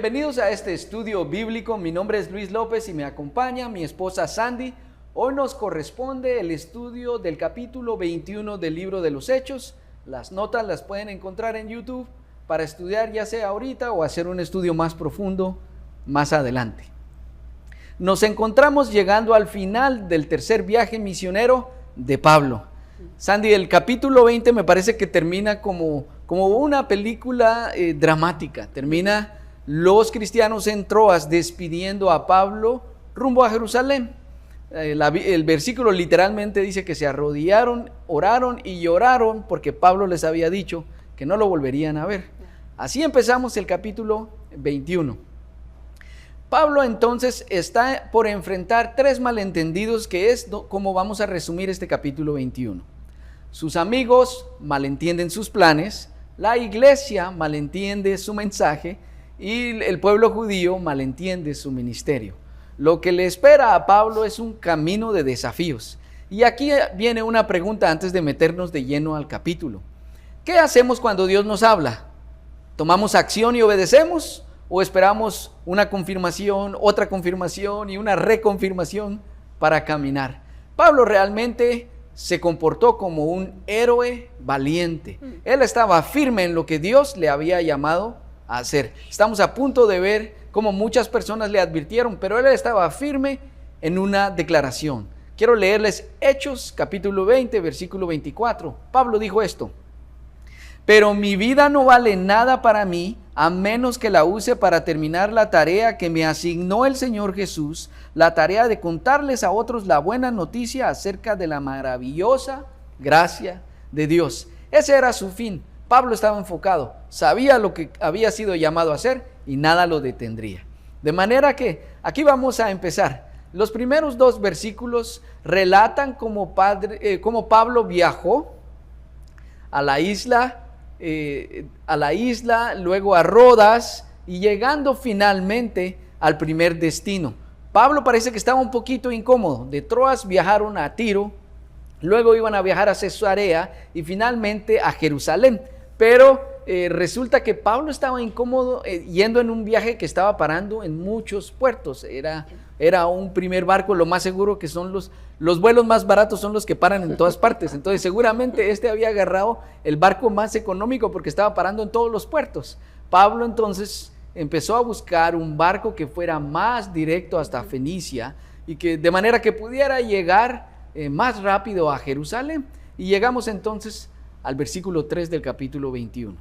Bienvenidos a este estudio bíblico. Mi nombre es Luis López y me acompaña mi esposa Sandy. Hoy nos corresponde el estudio del capítulo 21 del libro de los Hechos. Las notas las pueden encontrar en YouTube para estudiar ya sea ahorita o hacer un estudio más profundo más adelante. Nos encontramos llegando al final del tercer viaje misionero de Pablo. Sandy, el capítulo 20 me parece que termina como una película dramática. Termina los cristianos en Troas despidiendo a Pablo rumbo a Jerusalén. El versículo literalmente dice que se arrodillaron, oraron y lloraron porque Pablo les había dicho que no lo volverían a ver. Así empezamos el capítulo 21. Pablo entonces está por enfrentar tres malentendidos, que es como vamos a resumir este capítulo 21. Sus amigos malentienden sus planes, la iglesia malentiende su mensaje y el pueblo judío malentiende su ministerio. Lo que le espera a Pablo es un camino de desafíos. Y aquí viene una pregunta antes de meternos de lleno al capítulo. ¿Qué hacemos cuando Dios nos habla? ¿Tomamos acción y obedecemos? ¿O esperamos una confirmación, otra confirmación y una reconfirmación para caminar? Pablo realmente se comportó como un héroe valiente. Él estaba firme en lo que Dios le había llamado a hacer. Estamos a punto de ver cómo muchas personas le advirtieron, pero él estaba firme en una declaración. Quiero leerles Hechos capítulo 20, versículo 24. Pablo dijo esto: pero mi vida no vale nada para mí, a menos que la use para terminar la tarea que me asignó el Señor Jesús, la tarea de contarles a otros la buena noticia acerca de la maravillosa gracia de Dios. Ese era su fin. Pablo estaba enfocado, sabía lo que había sido llamado a hacer y nada lo detendría. De manera que aquí vamos a empezar. Los primeros dos versículos relatan cómo Pablo viajó a la isla, luego a Rodas y llegando finalmente al primer destino. Pablo parece que estaba un poquito incómodo. De Troas viajaron a Tiro, luego iban a viajar a Cesarea y finalmente a Jerusalén. Pero resulta que Pablo estaba incómodo yendo en un viaje que estaba parando en muchos puertos. Era un primer barco, lo más seguro que son los vuelos más baratos son los que paran en todas partes. Entonces seguramente había agarrado el barco más económico porque estaba parando en todos los puertos. Pablo entonces empezó a buscar un barco que fuera más directo hasta Fenicia y que de manera que pudiera llegar más rápido a Jerusalén. Y llegamos entonces al versículo 3 del capítulo 21.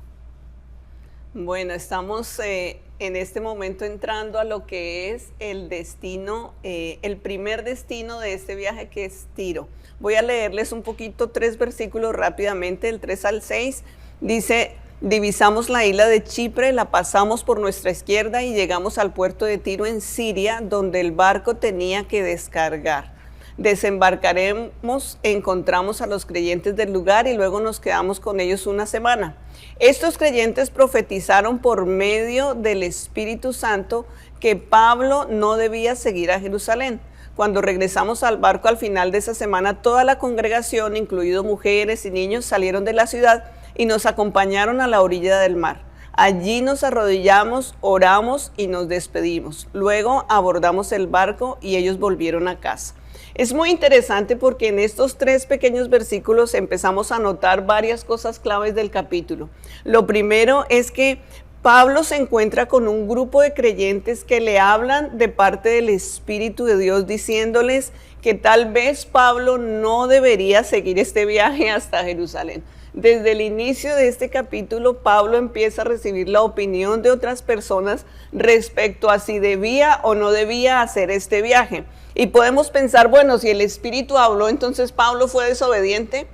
Bueno, estamos en este momento entrando a lo que es el destino, el primer destino de este viaje, que es Tiro. Voy a leerles un poquito 3 versículos rápidamente, del 3 al 6. Dice: divisamos la isla de Chipre, la pasamos por nuestra izquierda y llegamos al puerto de Tiro en Siria, donde el barco tenía que descargar. Desembarcaremos, encontramos a los creyentes del lugar y luego nos quedamos con ellos una semana. Estos creyentes profetizaron por medio del Espíritu Santo que Pablo no debía seguir a Jerusalén. Cuando regresamos al barco al final de esa semana, toda la congregación, incluidos mujeres y niños, salieron de la ciudad y nos acompañaron a la orilla del mar. Allí nos arrodillamos, oramos y nos despedimos. Luego abordamos el barco y ellos volvieron a casa. Es muy interesante porque en estos 3 pequeños versículos empezamos a notar varias cosas claves del capítulo. Lo primero es que Pablo se encuentra con un grupo de creyentes que le hablan de parte del Espíritu de Dios, diciéndoles que tal vez Pablo no debería seguir este viaje hasta Jerusalén. Desde el inicio de este capítulo, Pablo empieza a recibir la opinión de otras personas respecto a si debía o no debía hacer este viaje. Y podemos pensar, bueno, si el Espíritu habló, entonces Pablo fue desobediente.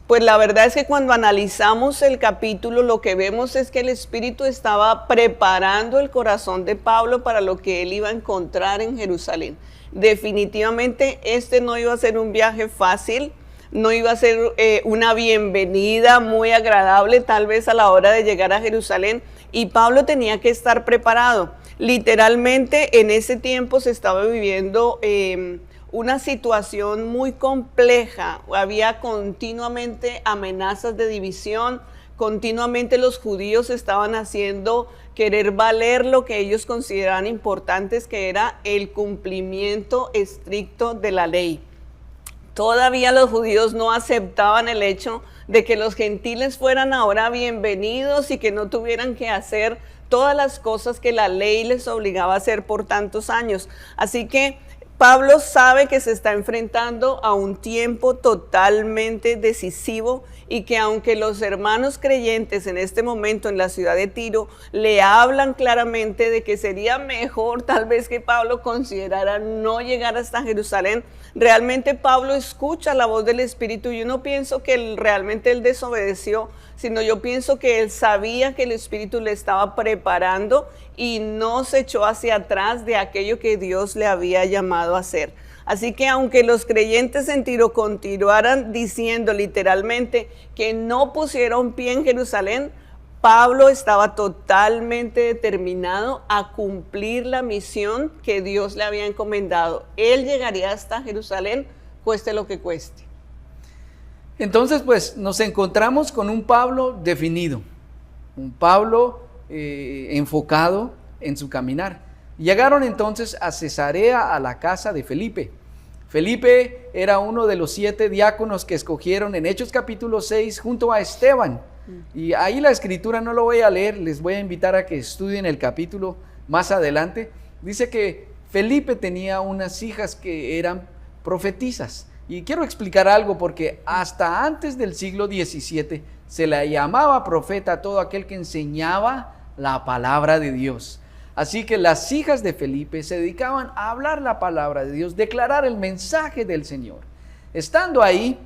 Pues la verdad es que cuando analizamos el capítulo, lo que vemos es que el Espíritu estaba preparando el corazón de Pablo para lo que él iba a encontrar en Jerusalén. Definitivamente este no iba a ser un viaje fácil, no iba a ser una bienvenida muy agradable tal vez a la hora de llegar a Jerusalén, y Pablo tenía que estar preparado. Literalmente en ese tiempo se estaba viviendo una situación muy compleja, había continuamente amenazas de división, continuamente los judíos estaban haciendo querer valer lo que ellos consideraban importantes, que era el cumplimiento estricto de la ley. Todavía los judíos no aceptaban el hecho de que los gentiles fueran ahora bienvenidos y que no tuvieran que hacer todas las cosas que la ley les obligaba a hacer por tantos años. Así que Pablo sabe que se está enfrentando a un tiempo totalmente decisivo y que aunque los hermanos creyentes en este momento en la ciudad de Tiro le hablan claramente de que sería mejor tal vez que Pablo considerara no llegar hasta Jerusalén, realmente Pablo escucha la voz del Espíritu. Yo no pienso que realmente él desobedeció, sino yo pienso que él sabía que el Espíritu le estaba preparando y no se echó hacia atrás de aquello que Dios le había llamado a hacer. Así que aunque los creyentes en Tiro continuaran diciendo literalmente que no pusieron pie en Jerusalén, Pablo estaba totalmente determinado a cumplir la misión que Dios le había encomendado. Él llegaría hasta Jerusalén, cueste lo que cueste. Entonces, pues nos encontramos con un Pablo definido, un Pablo enfocado en su caminar. Llegaron entonces a Cesarea, a la casa de Felipe. Felipe era uno de los 7 diáconos que escogieron en Hechos capítulo 6 junto a Esteban. Y ahí la escritura no lo voy a leer, les voy a invitar a que estudien el capítulo más adelante. Dice que Felipe tenía unas hijas que eran profetisas. Y quiero explicar algo porque hasta antes del siglo XVII se le llamaba profeta a todo aquel que enseñaba la palabra de Dios. Así que las hijas de Felipe se dedicaban a hablar la palabra de Dios, declarar el mensaje del Señor. Estando ahí,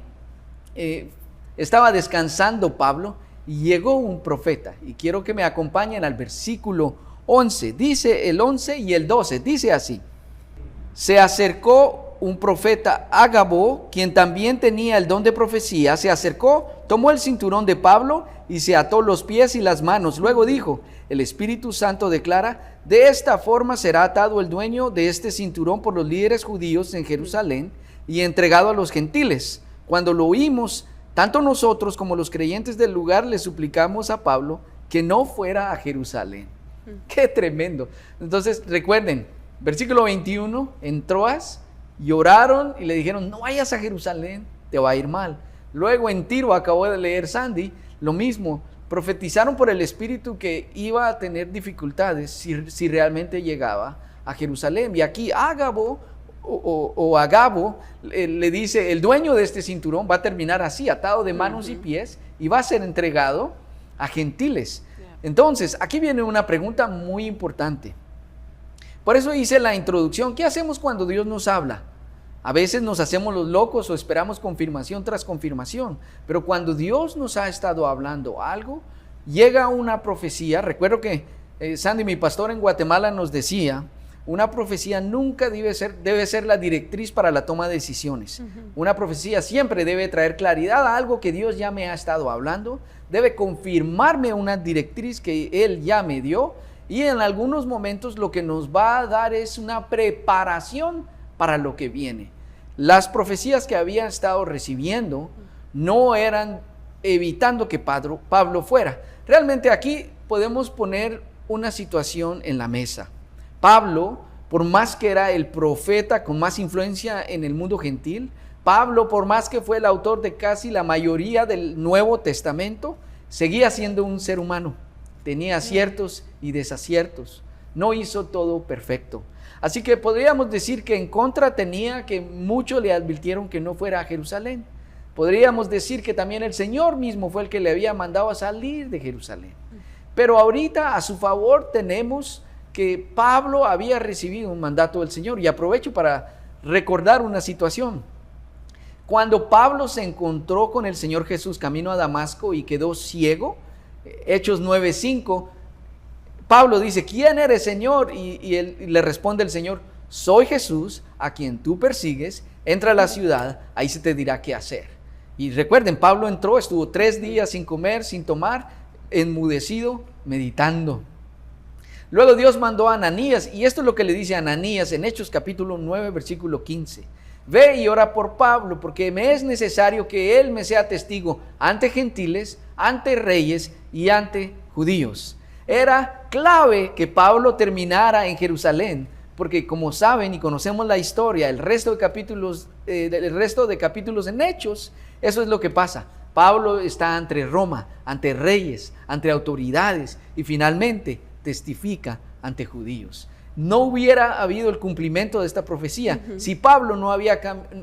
estaba descansando Pablo y llegó un profeta. Y quiero que me acompañen al versículo 11. Dice el 11 y el 12, dice así: se acercó un profeta Agabo, quien también tenía el don de profecía, se acercó, tomó el cinturón de Pablo y se ató los pies y las manos. Luego dijo: el Espíritu Santo declara, de esta forma será atado el dueño de este cinturón por los líderes judíos en Jerusalén y entregado a los gentiles. Cuando lo oímos, tanto nosotros como los creyentes del lugar le suplicamos a Pablo que no fuera a Jerusalén. ¡Qué tremendo! Entonces recuerden, versículo 21, en Troas lloraron y le dijeron: no vayas a Jerusalén, te va a ir mal. Luego en Tiro, acabó de leer Sandy, lo mismo, profetizaron por el Espíritu que iba a tener dificultades si realmente llegaba a Jerusalén. Y aquí Agabo le dice: el dueño de este cinturón va a terminar así, atado de manos y pies, y va a ser entregado a gentiles. Entonces, aquí viene una pregunta muy importante. Por eso hice la introducción. ¿Qué hacemos cuando Dios nos habla? A veces nos hacemos los locos o esperamos confirmación tras confirmación. Pero cuando Dios nos ha estado hablando algo, llega una profecía. Recuerdo que Sandy, mi pastor en Guatemala, nos decía: una profecía nunca debe ser la directriz para la toma de decisiones. Una profecía siempre debe traer claridad a algo que Dios ya me ha estado hablando. Debe confirmarme una directriz que Él ya me dio. Y en algunos momentos lo que nos va a dar es una preparación para lo que viene. Las profecías que había estado recibiendo no eran evitando que Pablo fuera. Realmente aquí podemos poner una situación en la mesa. Pablo, por más que era el profeta con más influencia en el mundo gentil, Pablo, por más que fue el autor de casi la mayoría del Nuevo Testamento, seguía siendo un ser humano. Tenía aciertos y desaciertos. No hizo todo perfecto. Así que podríamos decir que en contra tenía que muchos le advirtieron que no fuera a Jerusalén. Podríamos decir que también el Señor mismo fue el que le había mandado a salir de Jerusalén. Pero ahorita a su favor tenemos que Pablo había recibido un mandato del Señor. Y aprovecho para recordar una situación. Cuando Pablo se encontró con el Señor Jesús camino a Damasco y quedó ciego, Hechos 9:5, Pablo dice: ¿quién eres, Señor? Y le responde el Señor: soy Jesús, a quien tú persigues. Entra a la ciudad, ahí se te dirá qué hacer. Y recuerden, Pablo entró, estuvo 3 días sin comer, sin tomar, enmudecido, meditando. Luego Dios mandó a Ananías, y esto es lo que le dice a Ananías en Hechos capítulo 9, versículo 15. Ve y ora por Pablo, porque me es necesario que él me sea testigo ante gentiles, ante reyes y ante judíos. Era clave que Pablo terminara en Jerusalén, porque como saben y conocemos la historia, el resto de capítulos en Hechos, eso es lo que pasa. Pablo está ante Roma, ante reyes, ante autoridades y finalmente testifica ante judíos. No hubiera habido el cumplimiento de esta profecía si Pablo no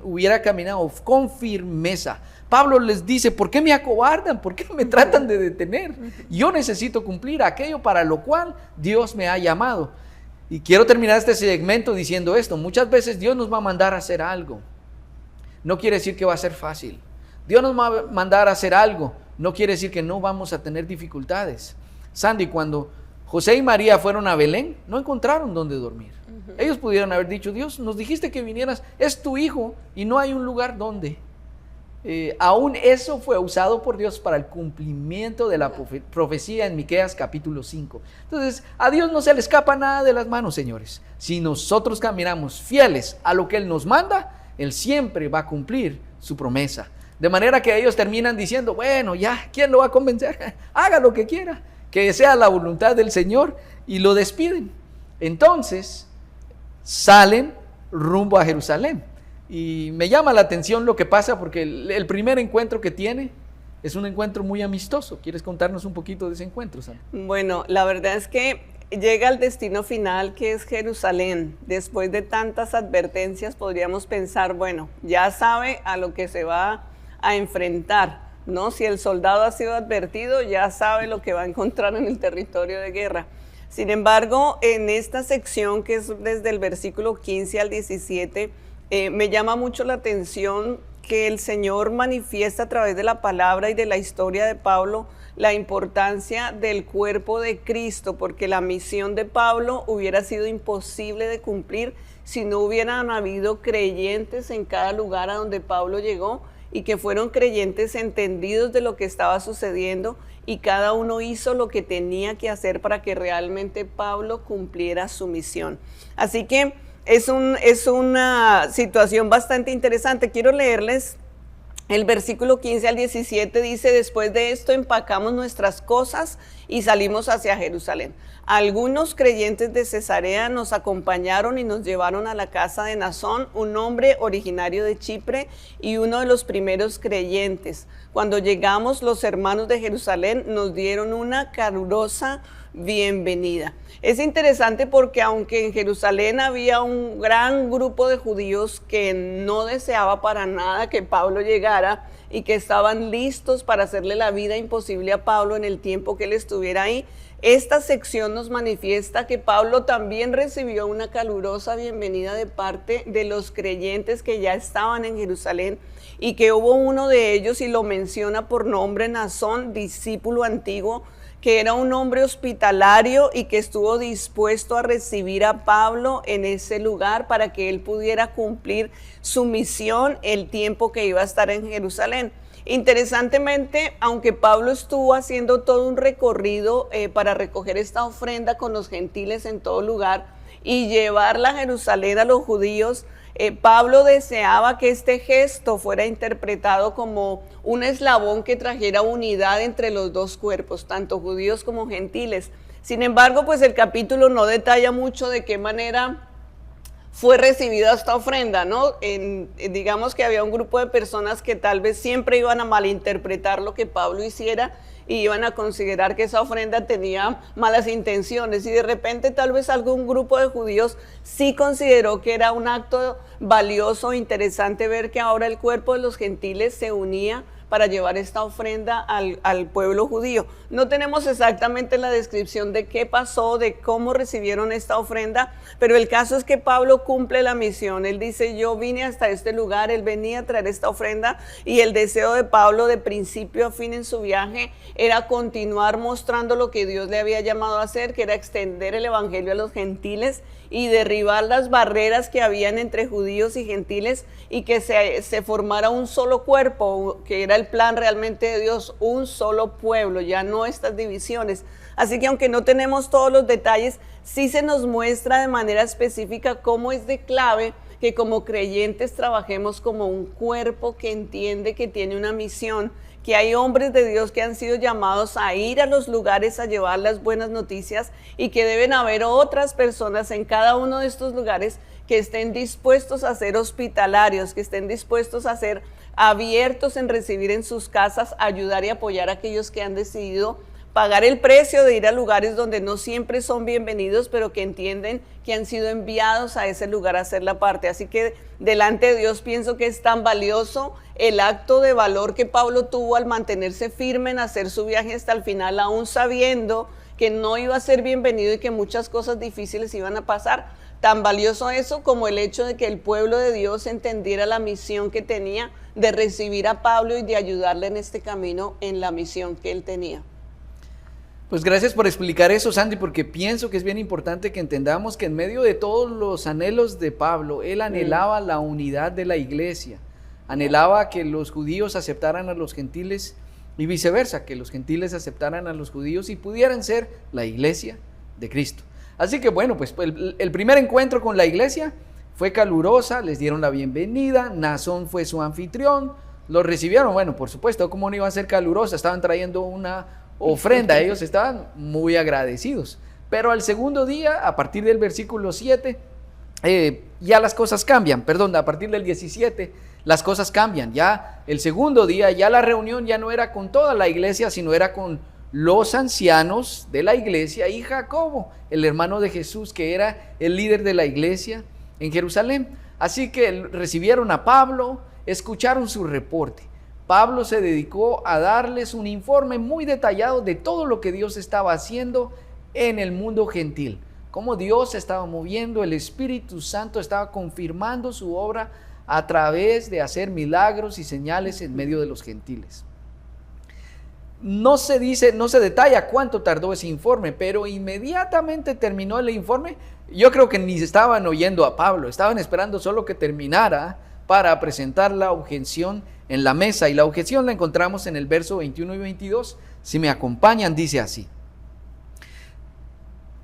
hubiera caminado con firmeza. Pablo les dice: ¿por qué me acobardan? ¿Por qué me tratan de detener? Yo necesito cumplir aquello para lo cual Dios me ha llamado. Y quiero terminar este segmento diciendo esto: muchas veces Dios nos va a mandar a hacer algo. No quiere decir que va a ser fácil. Dios nos va a mandar a hacer algo. No quiere decir que no vamos a tener dificultades. Sandy, cuando José y María fueron a Belén, no encontraron dónde dormir. Ellos pudieron haber dicho: Dios, nos dijiste que vinieras, es tu hijo y no hay un lugar donde. Aún eso fue usado por Dios para el cumplimiento de la profecía en Miqueas capítulo 5. Entonces, a Dios no se le escapa nada de las manos, señores. Si nosotros caminamos fieles a lo que Él nos manda, Él siempre va a cumplir su promesa. De manera que ellos terminan diciendo: bueno, ya, ¿quién lo va a convencer? Haga lo que quiera, que sea la voluntad del Señor, y lo despiden. Entonces, salen rumbo a Jerusalén. Y me llama la atención lo que pasa, porque el primer encuentro que tiene es un encuentro muy amistoso. ¿Quieres contarnos un poquito de ese encuentro, Sam? Bueno, la verdad es que llega al destino final, que es Jerusalén. Después de tantas advertencias podríamos pensar, bueno, ya sabe a lo que se va a enfrentar, ¿no? Si el soldado ha sido advertido, ya sabe lo que va a encontrar en el territorio de guerra. Sin embargo, en esta sección, que es desde el versículo 15 al 17, me llama mucho la atención que el Señor manifiesta a través de la palabra y de la historia de Pablo la importancia del cuerpo de Cristo, porque la misión de Pablo hubiera sido imposible de cumplir si no hubieran habido creyentes en cada lugar a donde Pablo llegó, y que fueron creyentes entendidos de lo que estaba sucediendo, y cada uno hizo lo que tenía que hacer para que realmente Pablo cumpliera su misión. Así que es una situación bastante interesante. Quiero leerles el versículo 15 al 17. Dice: después de esto empacamos nuestras cosas y salimos hacia Jerusalén. Algunos creyentes de Cesarea nos acompañaron y nos llevaron a la casa de Nasón, un hombre originario de Chipre y uno de los primeros creyentes. Cuando llegamos, los hermanos de Jerusalén nos dieron una calurosa bienvenida. Es interesante porque aunque en Jerusalén había un gran grupo de judíos que no deseaba para nada que Pablo llegara y que estaban listos para hacerle la vida imposible a Pablo en el tiempo que él estuviera ahí, esta sección nos manifiesta que Pablo también recibió una calurosa bienvenida de parte de los creyentes que ya estaban en Jerusalén, y que hubo uno de ellos, y lo menciona por nombre, Nasón, discípulo antiguo, que era un hombre hospitalario y que estuvo dispuesto a recibir a Pablo en ese lugar para que él pudiera cumplir su misión el tiempo que iba a estar en Jerusalén. Interesantemente, aunque Pablo estuvo haciendo todo un recorrido para recoger esta ofrenda con los gentiles en todo lugar y llevarla a Jerusalén a los judíos, Pablo deseaba que este gesto fuera interpretado como un eslabón que trajera unidad entre los dos cuerpos, tanto judíos como gentiles. Sin embargo, pues el capítulo no detalla mucho de qué manera fue recibida esta ofrenda, ¿no? Digamos que había un grupo de personas que tal vez siempre iban a malinterpretar lo que Pablo hiciera y iban a considerar que esa ofrenda tenía malas intenciones, y de repente tal vez algún grupo de judíos sí consideró que era un acto valioso, interesante ver que ahora el cuerpo de los gentiles se unía para llevar esta ofrenda al pueblo judío. No tenemos exactamente la descripción de qué pasó, de cómo recibieron esta ofrenda, pero el caso es que Pablo cumple la misión. Él dice: yo vine hasta este lugar, él venía a traer esta ofrenda, y el deseo de Pablo de principio a fin en su viaje era continuar mostrando lo que Dios le había llamado a hacer, que era extender el evangelio a los gentiles y derribar las barreras que habían entre judíos y gentiles, y que se formara un solo cuerpo, que era el plan realmente de Dios, un solo pueblo, ya no estas divisiones. Así que aunque no tenemos todos los detalles, sí se nos muestra de manera específica cómo es de clave que como creyentes trabajemos como un cuerpo que entiende que tiene una misión, que hay hombres de Dios que han sido llamados a ir a los lugares a llevar las buenas noticias y que deben haber otras personas en cada uno de estos lugares que estén dispuestos a ser hospitalarios, que estén dispuestos a ser abiertos en recibir en sus casas, ayudar y apoyar a aquellos que han decidido pagar el precio de ir a lugares donde no siempre son bienvenidos, pero que entienden que han sido enviados a ese lugar a hacer la parte. Así que delante de Dios pienso que es tan valioso el acto de valor que Pablo tuvo al mantenerse firme en hacer su viaje hasta el final, aún sabiendo que no iba a ser bienvenido y que muchas cosas difíciles iban a pasar. Tan valioso eso como el hecho de que el pueblo de Dios entendiera la misión que tenía de recibir a Pablo y de ayudarle en este camino en la misión que él tenía. Pues gracias por explicar eso, Sandy, porque pienso que es bien importante que entendamos que en medio de todos los anhelos de Pablo, él anhelaba la unidad de la iglesia, anhelaba que los judíos aceptaran a los gentiles y viceversa, que los gentiles aceptaran a los judíos y pudieran ser la iglesia de Cristo. Así que bueno, pues el primer encuentro con la iglesia fue calurosa, les dieron la bienvenida, Naasón fue su anfitrión, los recibieron, bueno, por supuesto, ¿cómo no iba a ser calurosa? Estaban trayendo una ofrenda, ellos estaban muy agradecidos. Pero al segundo día, a partir del versículo 7, ya las cosas cambian, perdón, a partir del 17, las cosas cambian. Ya el segundo día, ya la reunión ya no era con toda la iglesia, sino era con los ancianos de la iglesia y Jacobo, el hermano de Jesús, que era el líder de la iglesia en Jerusalén. Así que recibieron a Pablo, escucharon su reporte. Pablo se dedicó a darles un informe muy detallado de todo lo que Dios estaba haciendo en el mundo gentil, cómo Dios se estaba moviendo, el Espíritu Santo estaba confirmando su obra a través de hacer milagros y señales en medio de los gentiles. No se detalla cuánto tardó ese informe, pero inmediatamente terminó el informe. Yo creo que ni estaban oyendo a Pablo, estaban esperando solo que terminara para presentar la objeción en la mesa, y la objeción la encontramos en el verso 21 y 22, si me acompañan, dice así: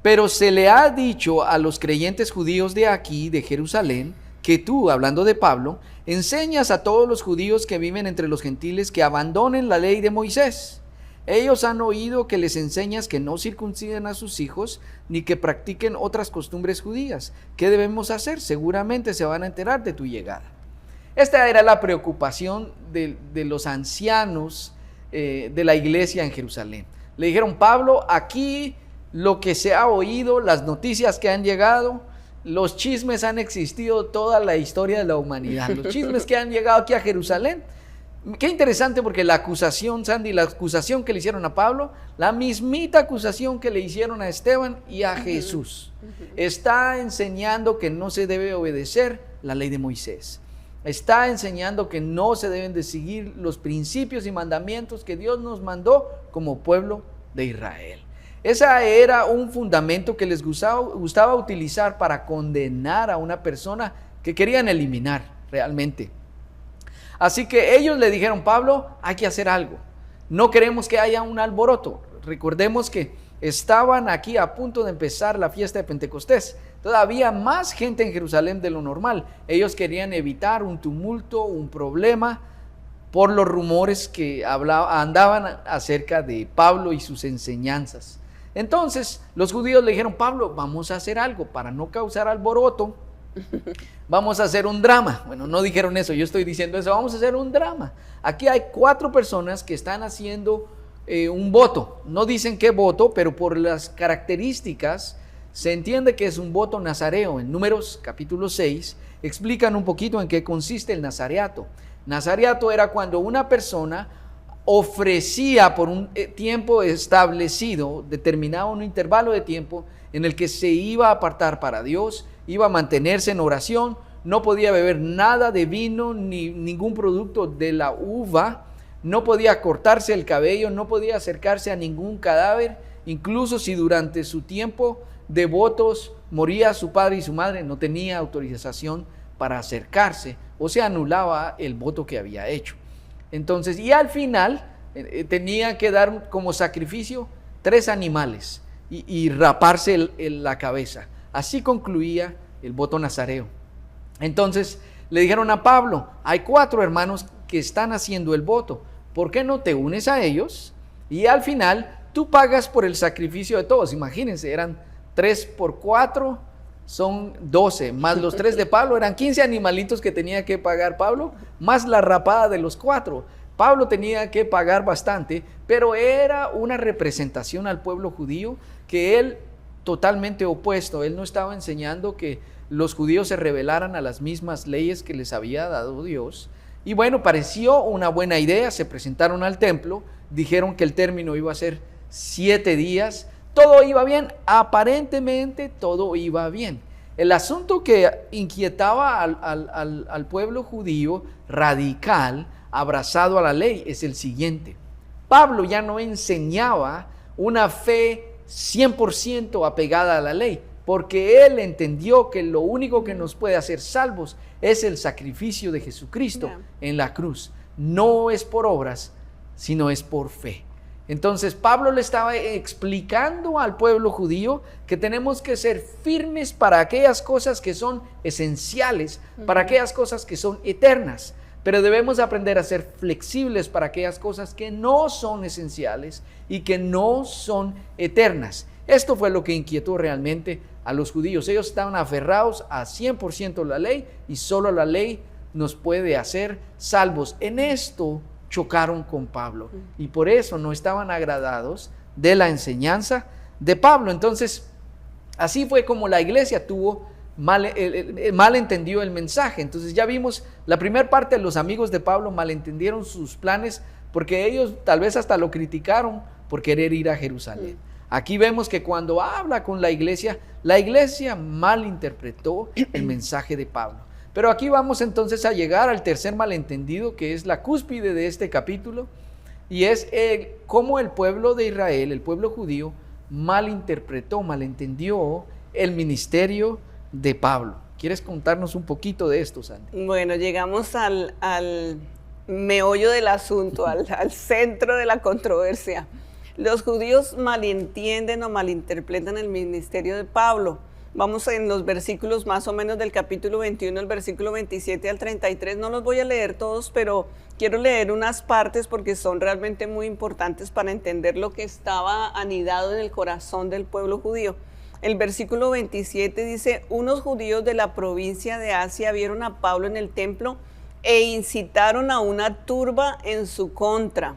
pero se le ha dicho a los creyentes judíos de aquí, de Jerusalén, que tú, hablando de Pablo, enseñas a todos los judíos que viven entre los gentiles que abandonen la ley de Moisés. Ellos han oído que les enseñas que no circunciden a sus hijos, ni que practiquen otras costumbres judías. ¿Qué debemos hacer? Seguramente se van a enterar de tu llegada. Esta era la preocupación de los ancianos de la iglesia en Jerusalén. Le dijeron: Pablo, aquí lo que se ha oído, las noticias que han llegado, los chismes han existido toda la historia de la humanidad, los chismes que han llegado aquí a Jerusalén. Qué interesante, porque la acusación, Sandy, la acusación que le hicieron a Pablo, la mismita acusación que le hicieron a Esteban y a Jesús, está enseñando que no se debe obedecer la ley de Moisés. Está enseñando que no se deben de seguir los principios y mandamientos que Dios nos mandó como pueblo de Israel. Ese era un fundamento que les gustaba utilizar para condenar a una persona que querían eliminar realmente. Así que ellos le dijeron: Pablo, hay que hacer algo. No queremos que haya un alboroto. Recordemos que estaban aquí a punto de empezar la fiesta de Pentecostés. Todavía más gente en Jerusalén de lo normal. Ellos querían evitar un tumulto, un problema, por los rumores que andaban acerca de Pablo y sus enseñanzas. Entonces los judíos le dijeron: Pablo, vamos a hacer algo para no causar alboroto. Vamos a hacer un drama. Bueno, no dijeron eso, yo estoy diciendo eso. Vamos a hacer un drama. Aquí hay 4 personas que están haciendo un voto. No dicen qué voto, pero por las características se entiende que es un voto nazareo. En Números capítulo 6 explican un poquito en qué consiste el nazareato. Nazareato era cuando una persona ofrecía por un tiempo establecido, determinado un intervalo de tiempo en el que se iba a apartar para Dios, iba a mantenerse en oración, no podía beber nada de vino ni ningún producto de la uva, no podía cortarse el cabello, no podía acercarse a ningún cadáver, incluso si durante su tiempo de votos moría su padre y su madre, no tenía autorización para acercarse, o se anulaba el voto que había hecho. Entonces, y al final tenía que dar como sacrificio 3 animales y raparse la cabeza. Así concluía el voto nazareo. Entonces le dijeron a Pablo, hay 4 hermanos que están haciendo el voto, ¿por qué no te unes a ellos? Y al final tú pagas por el sacrificio de todos. Imagínense, eran 3 por 4, son 12, más los 3 de Pablo, eran 15 animalitos que tenía que pagar Pablo, más la rapada de los 4. Pablo tenía que pagar bastante, pero era una representación al pueblo judío que él totalmente opuesto. Él no estaba enseñando que los judíos se rebelaran a las mismas leyes que les había dado Dios. Y bueno, pareció una buena idea, se presentaron al templo, dijeron que el término iba a ser 7 días, todo iba bien, aparentemente todo iba bien. El asunto que inquietaba al pueblo judío radical, abrazado a la ley, es el siguiente. Pablo ya no enseñaba una fe 100% apegada a la ley, porque él entendió que lo único que nos puede hacer salvos es el sacrificio de Jesucristo en la cruz. No es por obras, sino es por fe. Entonces Pablo le estaba explicando al pueblo judío que tenemos que ser firmes para aquellas cosas que son esenciales, para aquellas cosas que son eternas, pero debemos aprender a ser flexibles para aquellas cosas que no son esenciales y que no son eternas. Esto fue lo que inquietó realmente a los judíos. Ellos estaban aferrados a 100% la ley y solo la ley nos puede hacer salvos. En esto chocaron con Pablo y por eso no estaban agradados de la enseñanza de Pablo. Entonces, así fue como la iglesia tuvo malentendió el mensaje. Entonces ya vimos la primera parte, de los amigos de Pablo malentendieron sus planes porque ellos tal vez hasta lo criticaron por querer ir a Jerusalén. Aquí vemos que cuando habla con la iglesia malinterpretó el mensaje de Pablo. Pero aquí vamos entonces a llegar al tercer malentendido, que es la cúspide de este capítulo, y es cómo el pueblo de Israel, el pueblo judío, malentendió el ministerio de Pablo. ¿Quieres contarnos un poquito de esto, Sandy? Bueno, llegamos al meollo del asunto, al centro de la controversia. Los judíos malentienden o malinterpretan el ministerio de Pablo. Vamos en los versículos más o menos del capítulo 21, el versículo 27 al 33. No los voy a leer todos, pero quiero leer unas partes porque son realmente muy importantes para entender lo que estaba anidado en el corazón del pueblo judío. El versículo 27 dice: unos judíos de la provincia de Asia vieron a Pablo en el templo e incitaron a una turba en su contra.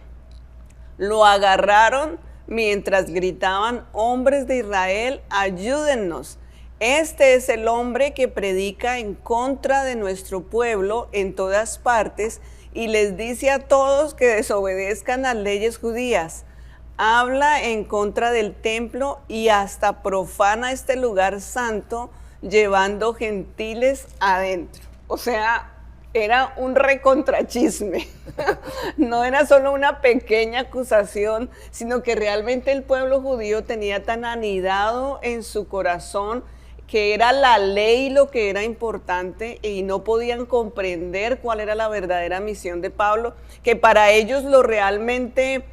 Lo agarraron mientras gritaban: hombres de Israel, ayúdennos. Este es el hombre que predica en contra de nuestro pueblo en todas partes y les dice a todos que desobedezcan las leyes judías. Habla en contra del templo y hasta profana este lugar santo, llevando gentiles adentro. O sea, era un recontrachisme. No era solo una pequeña acusación, sino que realmente el pueblo judío tenía tan anidado en su corazón que era la ley lo que era importante y no podían comprender cuál era la verdadera misión de Pablo, que para ellos lo realmente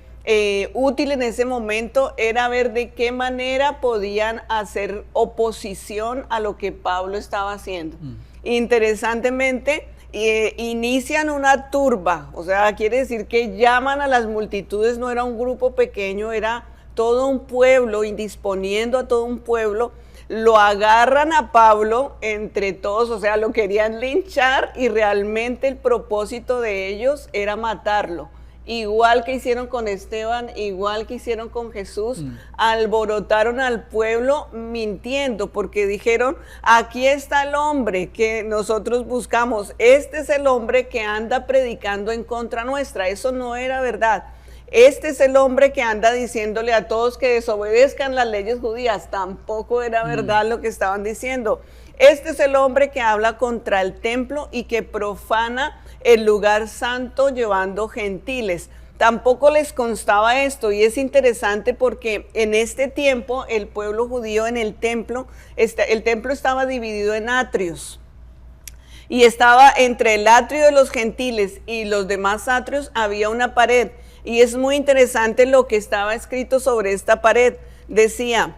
útil en ese momento era ver de qué manera podían hacer oposición a lo que Pablo estaba haciendo. Interesantemente, inician una turba, o sea, quiere decir que llaman a las multitudes, no era un grupo pequeño, era todo un pueblo, indisponiendo a todo un pueblo. Lo agarran a Pablo entre todos, o sea, lo querían linchar y realmente el propósito de ellos era matarlo. Igual que hicieron con Esteban, igual que hicieron con Jesús, alborotaron al pueblo mintiendo, porque dijeron: aquí está el hombre que nosotros buscamos, este es el hombre que anda predicando en contra nuestra. Eso no era verdad. Este es el hombre que anda diciéndole a todos que desobedezcan las leyes judías. Tampoco era verdad lo que estaban diciendo. Este es el hombre que habla contra el templo y que profana el lugar santo llevando gentiles. Tampoco les constaba esto, y es interesante porque en este tiempo el pueblo judío en el templo estaba dividido en atrios. Y estaba entre el atrio de los gentiles y los demás atrios había una pared. Y es muy interesante lo que estaba escrito sobre esta pared. Decía: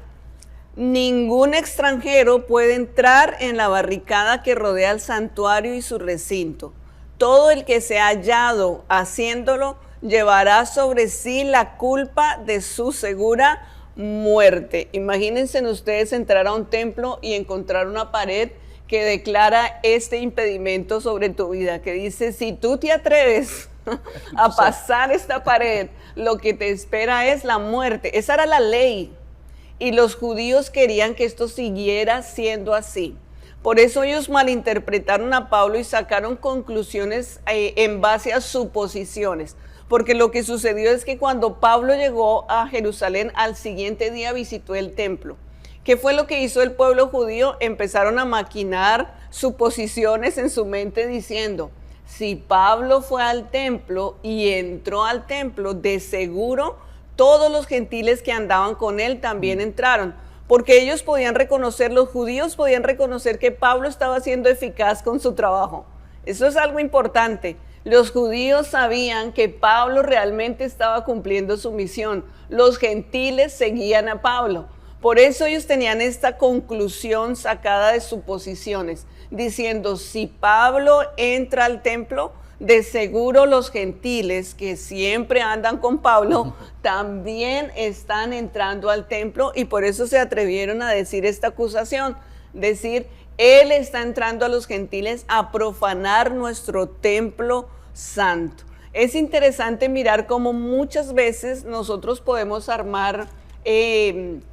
Ningún extranjero puede entrar en la barricada que rodea el santuario y su recinto. Todo el que se ha hallado haciéndolo llevará sobre sí la culpa de su segura muerte. Imagínense ustedes entrar a un templo y encontrar una pared que declara este impedimento sobre tu vida, que dice, si tú te atreves a pasar esta pared, lo que te espera es la muerte. Esa era la ley. Y los judíos querían que esto siguiera siendo así. Por eso ellos malinterpretaron a Pablo y sacaron conclusiones en base a suposiciones. Porque lo que sucedió es que cuando Pablo llegó a Jerusalén, al siguiente día visitó el templo. ¿Qué fue lo que hizo el pueblo judío? Empezaron a maquinar suposiciones en su mente diciendo, si Pablo fue al templo y entró al templo, de seguro todos los gentiles que andaban con él también entraron, porque ellos podían reconocer, los judíos podían reconocer que Pablo estaba siendo eficaz con su trabajo. Eso es algo importante. Los judíos sabían que Pablo realmente estaba cumpliendo su misión. Los gentiles seguían a Pablo. Por eso ellos tenían esta conclusión sacada de suposiciones, diciendo, si Pablo entra al templo, de seguro los gentiles que siempre andan con Pablo también están entrando al templo, y por eso se atrevieron a decir esta acusación, decir, él está entrando a los gentiles a profanar nuestro templo santo. Es interesante mirar cómo muchas veces nosotros podemos armar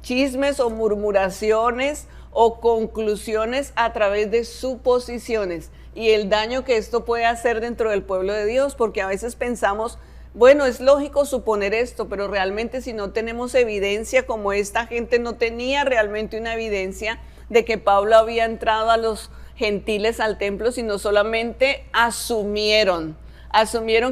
chismes o murmuraciones o conclusiones a través de suposiciones, y el daño que esto puede hacer dentro del pueblo de Dios, porque a veces pensamos, bueno, es lógico suponer esto, pero realmente si no tenemos evidencia, como esta gente no tenía realmente una evidencia de que Pablo había entrado a los gentiles al templo, sino solamente asumieron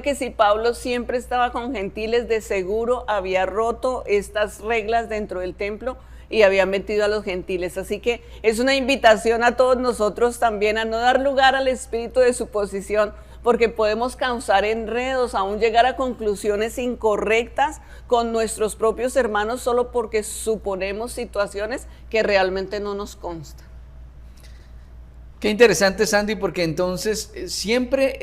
que si Pablo siempre estaba con gentiles, de seguro había roto estas reglas dentro del templo y había metido a los gentiles. Así que es una invitación a todos nosotros también a no dar lugar al espíritu de suposición, porque podemos causar enredos, aún llegar a conclusiones incorrectas con nuestros propios hermanos solo porque suponemos situaciones que realmente no nos constan. Qué interesante, Sandy, porque entonces siempre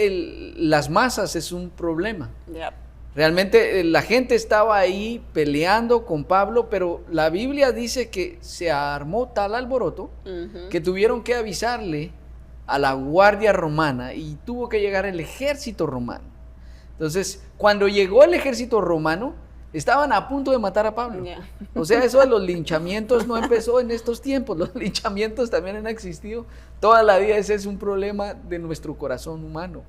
las masas es un problema. Yep. Realmente la gente estaba ahí peleando con Pablo, pero la Biblia dice que se armó tal alboroto que tuvieron que avisarle a la guardia romana y tuvo que llegar el ejército romano. Entonces, cuando llegó el ejército romano, estaban a punto de matar a Pablo. Yeah. O sea, eso de los linchamientos no empezó en estos tiempos, los linchamientos también han existido toda la vida. Ese es un problema de nuestro corazón humano.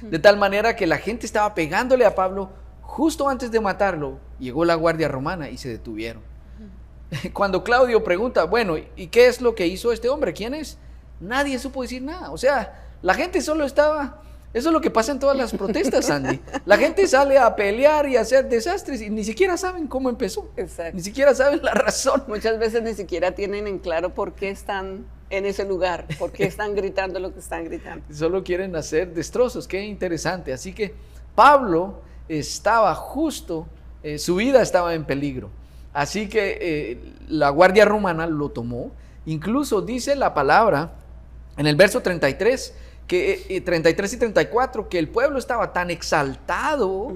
De tal manera que la gente estaba pegándole a Pablo justo antes de matarlo. Llegó la guardia romana y se detuvieron. Cuando Claudio pregunta, bueno, ¿y qué es lo que hizo este hombre? ¿Quién es? Nadie supo decir nada. O sea, la gente solo estaba... Eso es lo que pasa en todas las protestas, Sandy. La gente sale a pelear y a hacer desastres y ni siquiera saben cómo empezó. Exacto. Ni siquiera saben la razón. Muchas veces ni siquiera tienen en claro por qué están en ese lugar, por qué están gritando lo que están gritando. Solo quieren hacer destrozos. Qué interesante. Así que Pablo estaba justo, su vida estaba en peligro. Así que la guardia romana lo tomó. Incluso dice la palabra en el verso 33, 33 y 34, que el pueblo estaba tan exaltado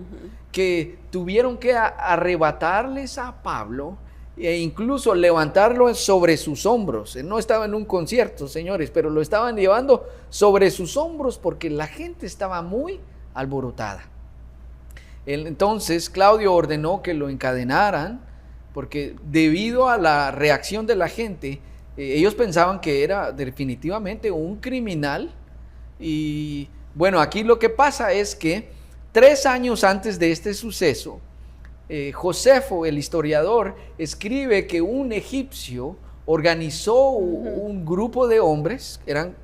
que tuvieron que arrebatarles a Pablo e incluso levantarlo sobre sus hombros. Él no estaba en un concierto, señores, pero lo estaban llevando sobre sus hombros porque la gente estaba muy alborotada. Entonces Claudio ordenó que lo encadenaran porque debido a la reacción de la gente, ellos pensaban que era definitivamente un criminal. Y bueno, aquí lo que pasa es que 3 años antes de este suceso, Josefo, el historiador, escribe que un egipcio organizó un grupo de hombres, eran,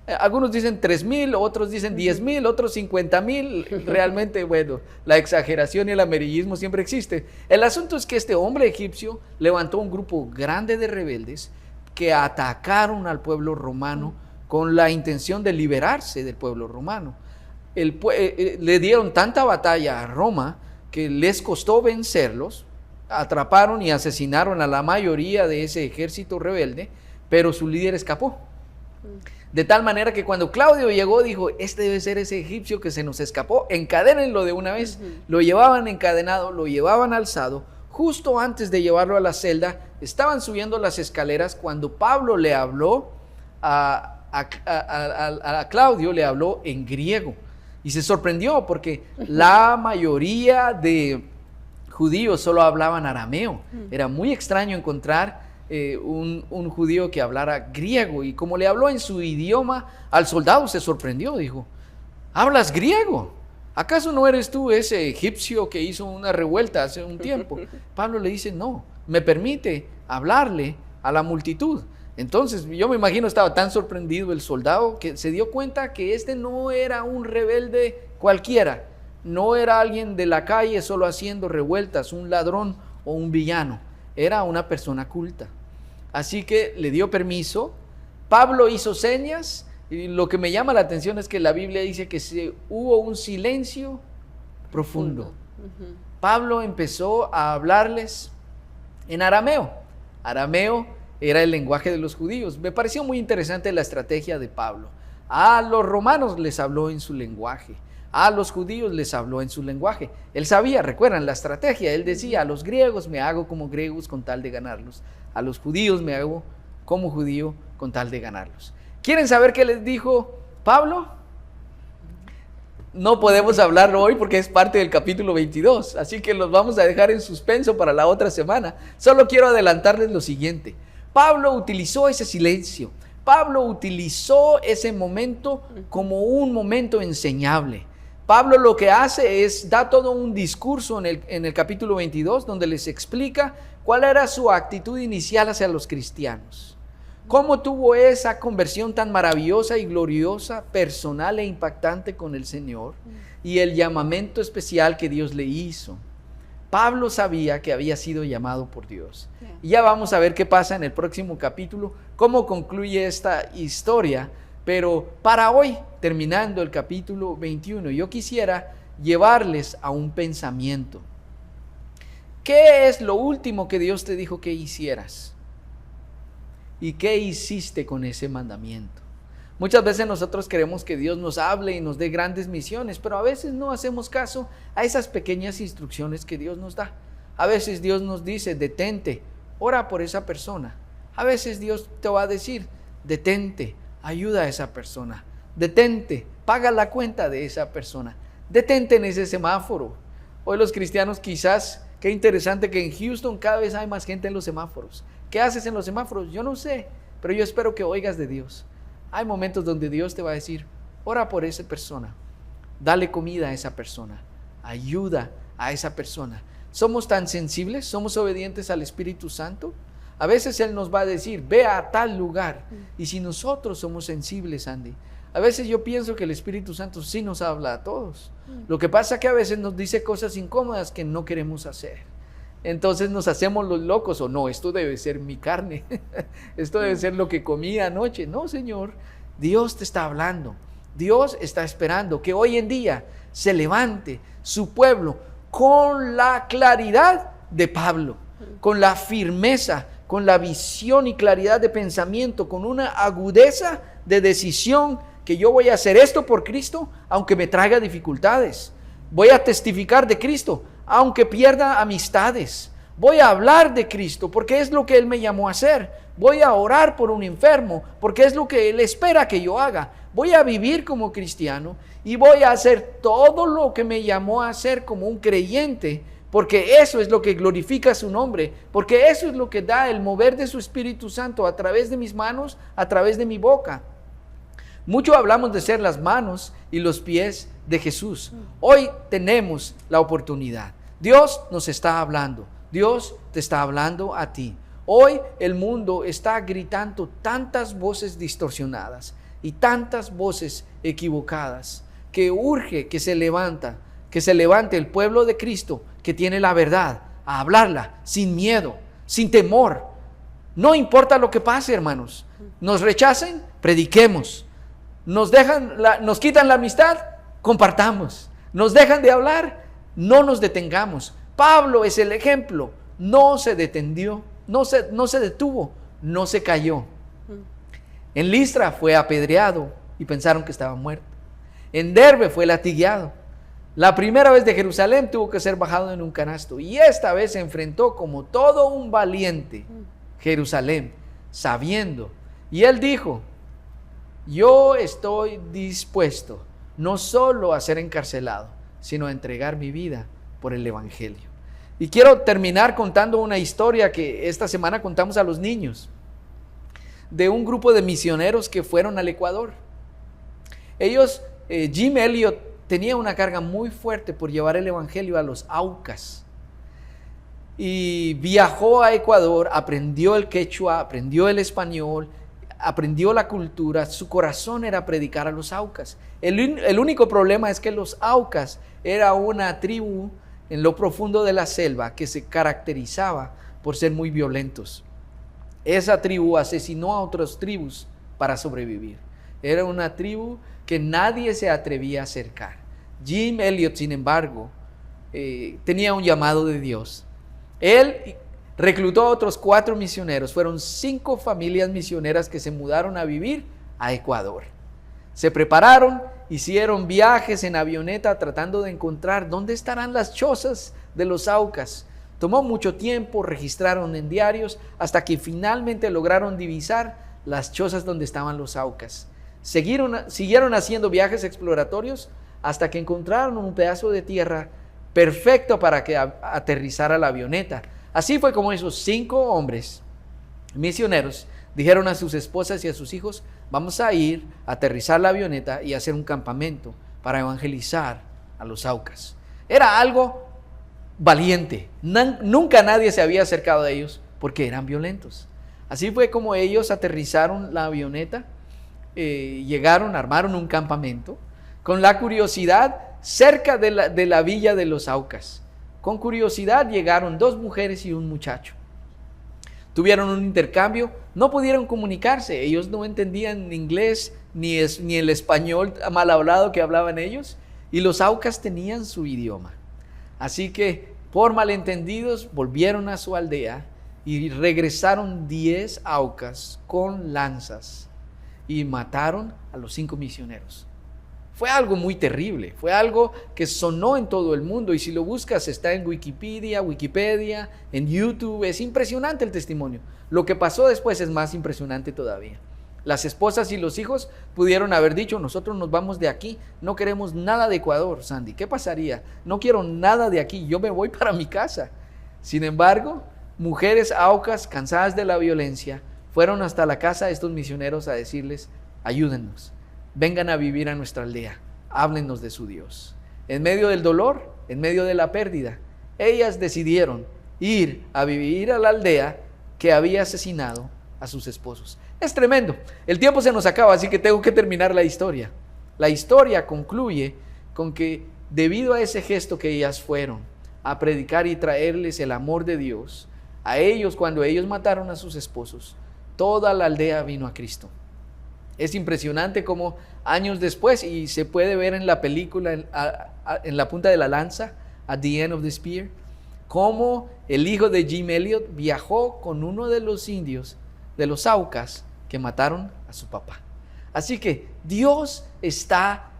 algunos dicen 3,000, otros dicen 10,000, otros 50,000, realmente, bueno, la exageración y el amarillismo siempre existe. El asunto es que este hombre egipcio levantó un grupo grande de rebeldes que atacaron al pueblo romano con la intención de liberarse del pueblo romano. Le dieron tanta batalla a Roma que les costó vencerlos. atraparon y asesinaron a la mayoría de ese ejército rebelde, pero su líder escapó. De tal manera que cuando Claudio llegó, dijo, este debe ser ese egipcio que se nos escapó, encadénenlo de una vez. Lo llevaban encadenado, lo llevaban alzado. Justo antes de llevarlo a la celda, estaban subiendo las escaleras cuando Pablo le habló a Claudio, le habló en griego. Y se sorprendió porque la mayoría de judíos solo hablaban arameo. Era muy extraño encontrar un judío que hablara griego, y como le habló en su idioma, al soldado se sorprendió, dijo, ¿hablas griego? ¿Acaso no eres tú ese egipcio que hizo una revuelta hace un tiempo? Pablo le dice, no, me permite hablarle a la multitud. Entonces yo me imagino estaba tan sorprendido el soldado que se dio cuenta que este no era un rebelde cualquiera, no era alguien de la calle solo haciendo revueltas, un ladrón o un villano, era una persona culta. Así que le dio permiso. Pablo hizo señas, y lo que me llama la atención es que la Biblia dice que hubo un silencio profundo. Pablo empezó a hablarles en arameo. Arameo era el lenguaje de los judíos. Me pareció muy interesante la estrategia de Pablo. A los romanos les habló en su lenguaje, a los judíos les habló en su lenguaje. Él sabía, recuerdan la estrategia, él decía, a los griegos me hago como griegos con tal de ganarlos, a los judíos me hago como judío con tal de ganarlos. ¿Quieren saber qué les dijo Pablo? No podemos hablarlo hoy porque es parte del capítulo 22, así que los vamos a dejar en suspenso para la otra semana. Solo quiero adelantarles lo siguiente. Pablo utilizó ese silencio, Pablo utilizó ese momento como un momento enseñable. Pablo lo que hace es, da todo un discurso en el capítulo 22, donde les explica cuál era su actitud inicial hacia los cristianos. Cómo tuvo esa conversión tan maravillosa y gloriosa, personal e impactante con el Señor, y el llamamiento especial que Dios le hizo. Pablo sabía que había sido llamado por Dios. Y ya vamos a ver qué pasa en el próximo capítulo, cómo concluye esta historia. Pero para hoy, terminando el capítulo 21, yo quisiera llevarles a un pensamiento. ¿Qué es lo último que Dios te dijo que hicieras? ¿Y qué hiciste con ese mandamiento? Muchas veces nosotros queremos que Dios nos hable y nos dé grandes misiones, pero a veces no hacemos caso a esas pequeñas instrucciones que Dios nos da. A veces Dios nos dice, detente, ora por esa persona. A veces Dios te va a decir, detente, ayuda a esa persona. Detente, paga la cuenta de esa persona. Detente en ese semáforo. Hoy los cristianos quizás, qué interesante que en Houston cada vez hay más gente en los semáforos. ¿Qué haces en los semáforos? Yo no sé, pero yo espero que oigas de Dios. Hay momentos donde Dios te va a decir, ora por esa persona, dale comida a esa persona, ayuda a esa persona. ¿Somos tan sensibles? ¿Somos obedientes al Espíritu Santo? A veces Él nos va a decir, ve a tal lugar. Y si nosotros somos sensibles, Andy, a veces yo pienso que el Espíritu Santo sí nos habla a todos. Lo que pasa es que a veces nos dice cosas incómodas que no queremos hacer. Entonces nos hacemos los locos, o no, esto debe ser mi carne, esto debe ser lo que comí anoche. No, Señor, Dios te está hablando, Dios está esperando que hoy en día se levante su pueblo con la claridad de Pablo, con la firmeza, con la visión y claridad de pensamiento, con una agudeza de decisión, que yo voy a hacer esto por Cristo, aunque me traiga dificultades. Voy a testificar de Cristo, aunque pierda amistades. Voy a hablar de Cristo, porque es lo que Él me llamó a hacer. Voy a orar por un enfermo, porque es lo que Él espera que yo haga. Voy a vivir como cristiano y voy a hacer todo lo que me llamó a hacer como un creyente, porque eso es lo que glorifica su nombre, porque eso es lo que da el mover de su Espíritu Santo a través de mis manos, a través de mi boca. Mucho hablamos de ser las manos y los pies de Jesús. Hoy tenemos la oportunidad. Dios nos está hablando. Dios te está hablando a ti. Hoy el mundo está gritando tantas voces distorsionadas y tantas voces equivocadas, que urge que se levante el pueblo de Cristo, que tiene la verdad, a hablarla sin miedo, sin temor. No importa lo que pase, hermanos. Nos rechacen, prediquemos. Nos quitan la amistad, compartamos. Nos dejan de hablar, no nos detengamos. Pablo es el ejemplo. no se detuvo, no se cayó. En Listra fue apedreado y pensaron que estaba muerto. En Derbe fue latigueado. La primera vez de Jerusalén tuvo que ser bajado en un canasto, y esta vez se enfrentó como todo un valiente Jerusalén, sabiendo. Y él dijo: yo estoy dispuesto no solo a ser encarcelado, sino a entregar mi vida por el Evangelio. Y quiero terminar contando una historia que esta semana contamos a los niños, de un grupo de misioneros que fueron al Ecuador. Ellos, Jim Elliot, tenía una carga muy fuerte por llevar el Evangelio a los Aucas. Y viajó a Ecuador, aprendió el quechua, aprendió el español, aprendió la cultura. Su corazón era predicar a los Aucas. El único problema es que los Aucas era una tribu en lo profundo de la selva que se caracterizaba por ser muy violentos. Esa tribu asesinó a otras tribus para sobrevivir. Era una tribu que nadie se atrevía a acercar. Jim Elliot, sin embargo, tenía un llamado de Dios. Él reclutó a otros 4 misioneros. Fueron 5 familias misioneras que se mudaron a vivir a Ecuador. Se prepararon, hicieron viajes en avioneta tratando de encontrar dónde estarán las chozas de los Aucas. Tomó mucho tiempo, registraron en diarios, hasta que finalmente lograron divisar las chozas donde estaban los Aucas. Siguieron haciendo viajes exploratorios hasta que encontraron un pedazo de tierra perfecto para que aterrizara la avioneta. Así fue como esos 5 hombres misioneros dijeron a sus esposas y a sus hijos: vamos a ir a aterrizar la avioneta y hacer un campamento para evangelizar a los Aucas. Era algo valiente. Nunca nadie se había acercado a ellos porque eran violentos. Así fue como ellos aterrizaron la avioneta, llegaron, armaron un campamento con la curiosidad cerca de la villa de los Aucas. Con curiosidad llegaron 2 mujeres y un muchacho. Tuvieron un intercambio, no pudieron comunicarse. Ellos no entendían inglés ni el español mal hablado que hablaban ellos, y los Aucas tenían su idioma. Así que, por malentendidos, volvieron a su aldea y regresaron 10 Aucas con lanzas y mataron a los 5 misioneros. Fue algo muy terrible, fue algo que sonó en todo el mundo, y si lo buscas está en Wikipedia, en YouTube. Es impresionante el testimonio. Lo que pasó después es más impresionante todavía. Las esposas y los hijos pudieron haber dicho: nosotros nos vamos de aquí, no queremos nada de Ecuador, Sandy. ¿Qué pasaría? No quiero nada de aquí, yo me voy para mi casa. Sin embargo, mujeres Aucas, cansadas de la violencia, fueron hasta la casa de estos misioneros a decirles: ayúdennos. Vengan a vivir a nuestra aldea, háblenos de su Dios. En medio del dolor, en medio de la pérdida, ellas decidieron ir a vivir a la aldea que había asesinado a sus esposos. Es tremendo. El tiempo se nos acaba, así que tengo que terminar la historia. La historia concluye con que, debido a ese gesto que ellas fueron a predicar y traerles el amor de Dios a ellos, cuando ellos mataron a sus esposos, toda la aldea vino a Cristo. Es impresionante cómo años después, y se puede ver en la película en la punta de la lanza, At the End of the Spear, cómo el hijo de Jim Elliot viajó con uno de los indios de los Aucas que mataron a su papá. Así que Dios está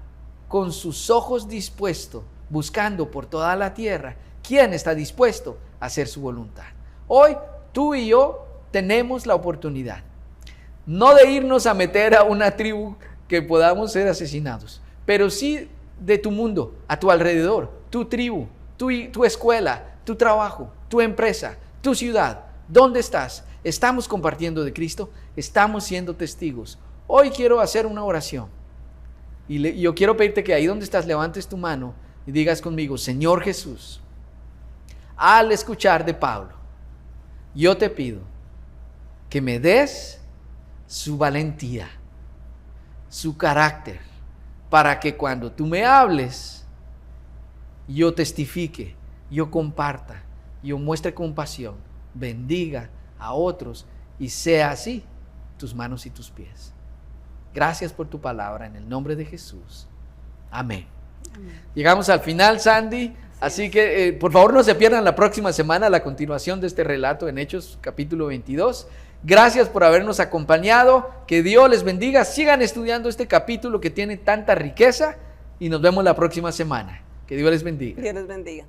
con sus ojos dispuestos, buscando por toda la tierra quién está dispuesto a hacer su voluntad. Hoy tú y yo tenemos la oportunidad, no de irnos a meter a una tribu que podamos ser asesinados, pero sí de tu mundo, a tu alrededor, tu tribu, tu escuela, tu trabajo, tu empresa, tu ciudad. ¿Dónde estás? ¿Estamos compartiendo de Cristo? ¿Estamos siendo testigos? Hoy quiero hacer una oración, y yo quiero pedirte que ahí donde estás levantes tu mano y digas conmigo: Señor Jesús, al escuchar de Pablo, yo te pido que me des su valentía, su carácter, para que cuando tú me hables, yo testifique, yo comparta, yo muestre compasión, bendiga a otros y sea así tus manos y tus pies. Gracias por tu palabra, en el nombre de Jesús. Amén. Amén. Llegamos al final, Sandy. Así que por favor no se pierdan la próxima semana la continuación de este relato en Hechos capítulo 22. Gracias por habernos acompañado, que Dios les bendiga, sigan estudiando este capítulo que tiene tanta riqueza y nos vemos la próxima semana. Que Dios les bendiga. Dios les bendiga.